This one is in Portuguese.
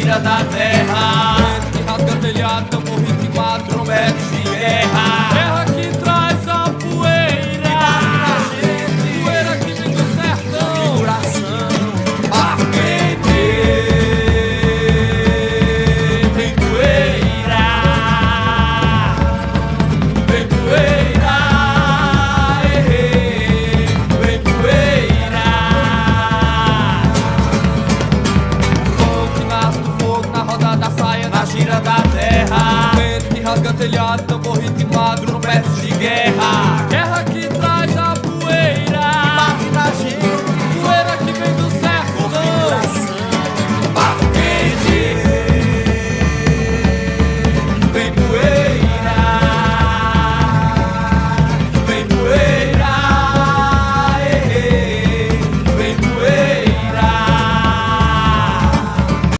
gira da terra. Vento que rasga telhado, tambor 24 metros de Guerra, terra que traz a poeira, poeira que vem do sertão. coração ardente. Vem poeira, vem poeira, vem poeira. Fogo que nasce do fogo na roda da saia, Na gira da terra, vento que rasga telhado,